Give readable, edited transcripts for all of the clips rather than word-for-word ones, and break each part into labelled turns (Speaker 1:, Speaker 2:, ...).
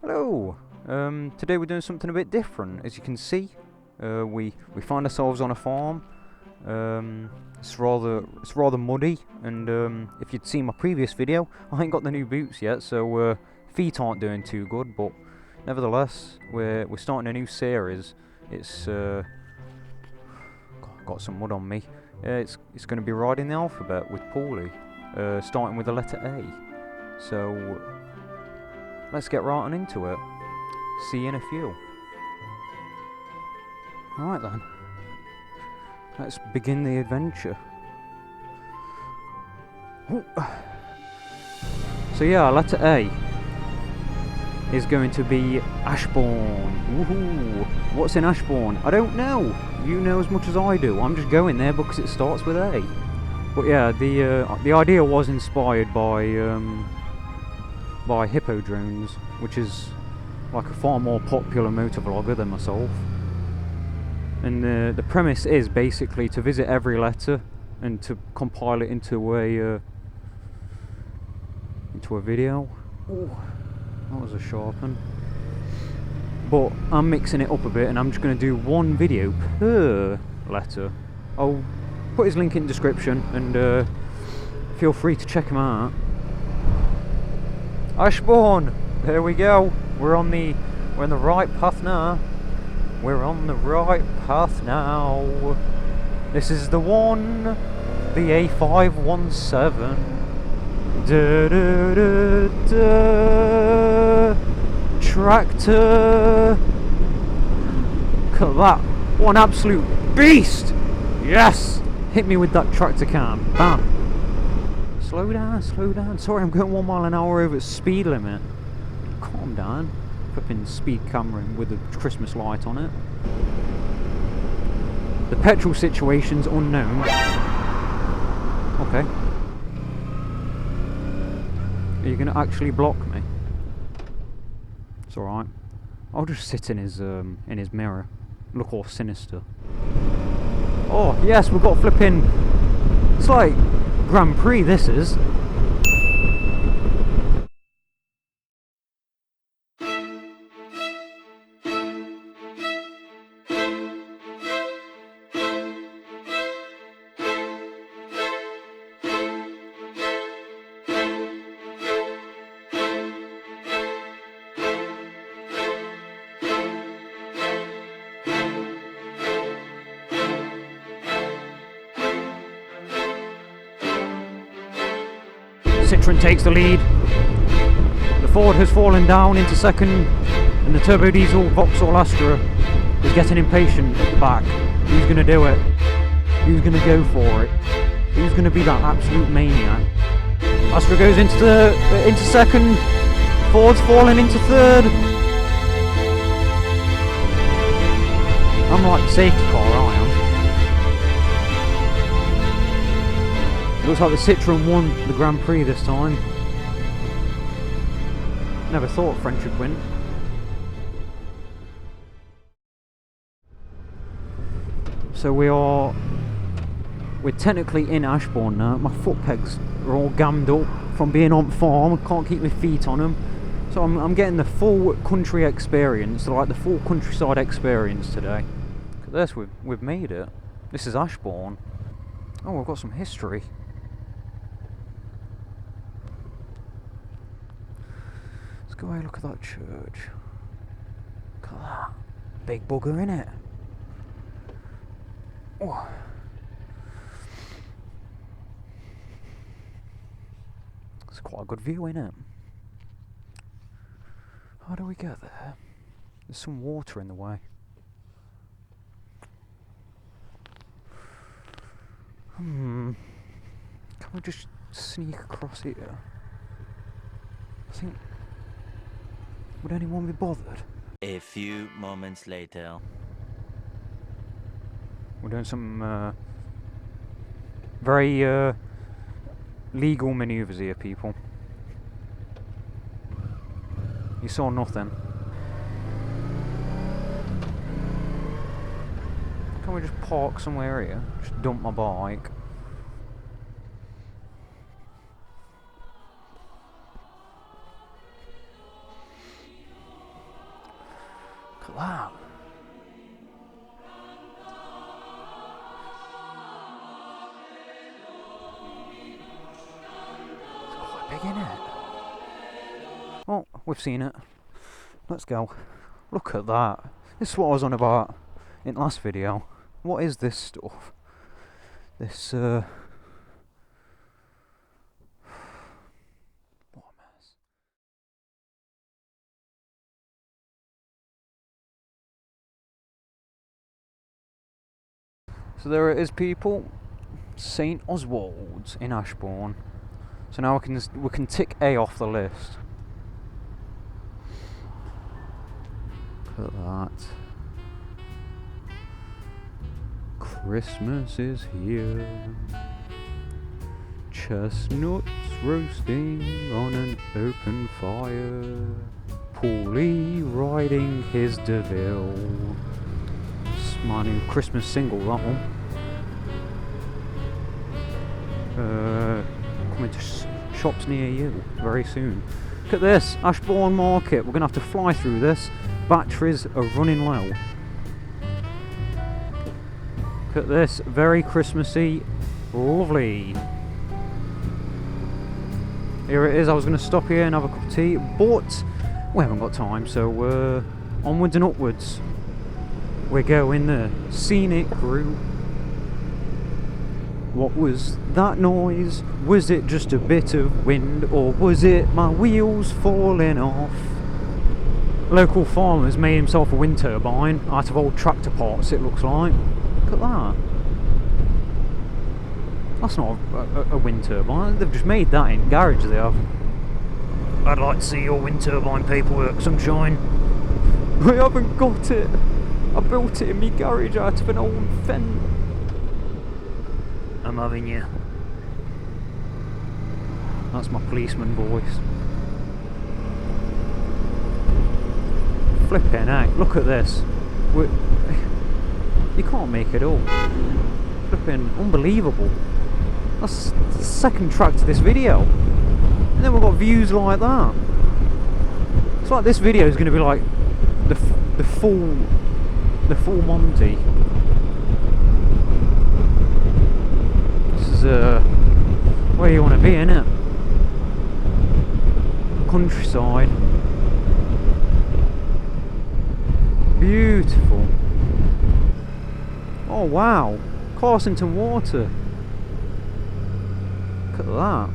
Speaker 1: Hello! Today we're doing something a bit different. As you can see, we find ourselves on a farm. It's rather muddy, and if you'd seen my previous video, I ain't got the new boots yet, so feet aren't doing too good. But nevertheless, we're starting a new series. It's got some mud on me. It's going to be riding the alphabet with Pooley, starting with the letter A. So let's get right on into it. See you in a few. Alright then. Let's begin the adventure. Ooh. So yeah, letter A is going to be Ashbourne. Woohoo! What's in Ashbourne? I don't know. You know as much as I do. I'm just going there because it starts with A. But yeah, the idea was inspired by Hippodrones, which is like a far more popular motovlogger than myself. And the premise is basically to visit every letter and to compile it into a video. Ooh, that was a sharp one. But I'm mixing it up a bit, and I'm just going to do one video per letter. I'll put his link in the description, and feel free to check him out. Ashbourne, there we go. We're in the right path now. We're on the right path now. This is the one, the A517. Da da da da. Tractor. Look at that. What an absolute beast! Yes! Hit me with that tractor cam. Bam. Slow down, slow down. Sorry, I'm going 1 mile an hour over the speed limit. Calm down. Flipping speed camera with a Christmas light on it. The petrol situation's unknown. Okay. Are you going to actually block me? It's alright. I'll just sit in his mirror. Look all sinister. Oh, yes, we've got flipping... It's like Grand Prix, this is. Citroen takes the lead. The Ford has fallen down into second, and the turbo diesel Vauxhall Astra is getting impatient at the back. Who's going to do it? Who's going to go for it? Who's going to be that absolute maniac? Astra goes into second. Ford's falling into third. I'm like the safety car, I am. Looks like the Citroen won the Grand Prix this time. Never thought French would win. So we're technically in Ashbourne now. My foot pegs are all gammed up from being on farm. I can't keep my feet on them. So I'm getting the full country experience, like the full countryside experience today. Look at this, we've made it. This is Ashbourne. Oh, we've got some history. Go away, look at that church. Look at that. Big bugger, innit? Oh. It's quite a good view, innit? How do we get there? There's some water in the way. Can we just sneak across here? I think... Would anyone be bothered?
Speaker 2: A few moments later.
Speaker 1: We're doing some very legal manoeuvres here, people. You saw nothing. Can we just park somewhere here? Just dump my bike. that. It's quite big, isn't it? Oh, we've seen it. Let's go. Look at that. This is what I was on about in the last video. What is this stuff? This, what a mess. So there it is, people. St. Oswald's in Ashbourne. So now we can tick A off the list. Look at that. Christmas is here. Chestnuts roasting on an open fire. Pooley riding his DeVille. It's my new Christmas single, that one. Coming to shops near you very soon. Look at this, Ashbourne Market. We're going to have to fly through this. Batteries are running low. Look at this, very Christmassy, lovely. Here it is. I was going to stop here and have a cup of tea, but we haven't got time, so onwards and upwards. We're going the scenic route. What was that noise? Was it just a bit of wind, or was it my wheels falling off? Local farmer's made himself a wind turbine out of old tractor parts, it looks like. Look at that. That's not a wind turbine. They've just made that in garage, they have. I'd like to see your wind turbine paperwork, sunshine. I haven't got it. I built it in my garage out of an old fence. I'm having you. That's my policeman voice. Flipping heck, look at this. You can't make it all. Flipping unbelievable. That's the second track to this video. And then we've got views like that. It's like this video is going to be like the full Monty. This is where you want to be, innit? Countryside. Beautiful. Oh wow, Carsington Water. Look at that.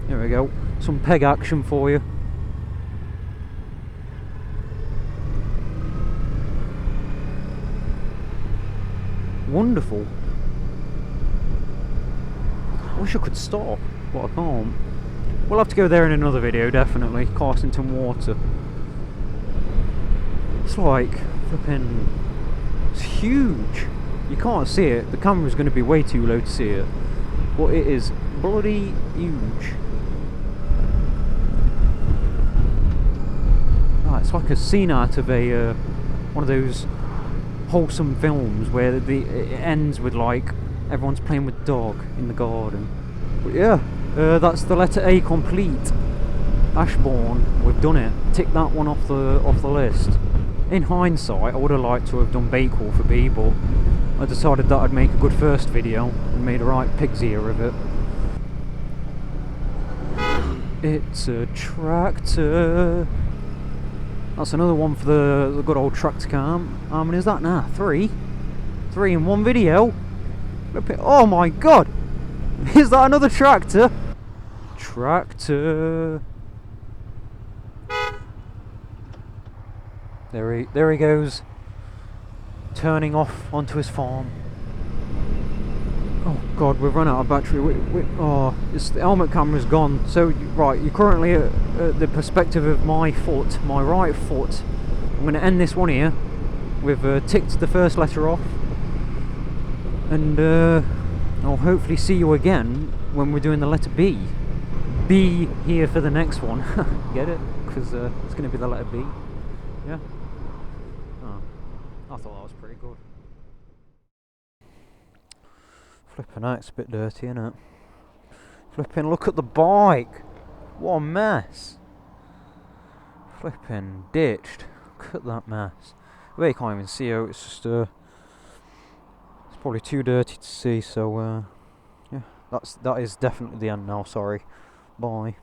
Speaker 1: There we go. Some peg action for you. Wonderful. I wish I could stop, but I can't. We'll have to go there in another video, definitely. Carsington Water. It's like flipping. It's huge. You can't see it. The camera's going to be way too low to see it. But it is bloody huge. Ah, it's like a scene out of a one of those wholesome films where it ends with like everyone's playing with dog in the garden. But yeah. That's the letter A complete. Ashbourne, we've done it. Tick that one off the list. In hindsight, I would have liked to have done Bakewell for B, but I decided that I'd make a good first video and made a right pig's ear of it. It's a tractor. That's another one for the good old tractor cam. How many is that now? 3? 3 in one video? Oh my god! Is that another tractor? Tractor. There he goes, turning off onto his farm. Oh god, we've run out of battery. Oh, the helmet camera's gone. So right, you're currently at the perspective of my foot, my right foot. I'm going to end this one here. We've ticked the first letter off, and I'll hopefully see you again when we're doing the letter B. B here for the next one. Get it? Because it's going to be the letter B. Yeah? Oh, I thought that was pretty good. Flipping out, it's a bit dirty, isn't it? Flipping, look at the bike. What a mess. Flipping ditched. Look at that mess. Well, you can't even see out, it's just it's probably too dirty to see, so yeah, that is definitely the end now, sorry. Bye.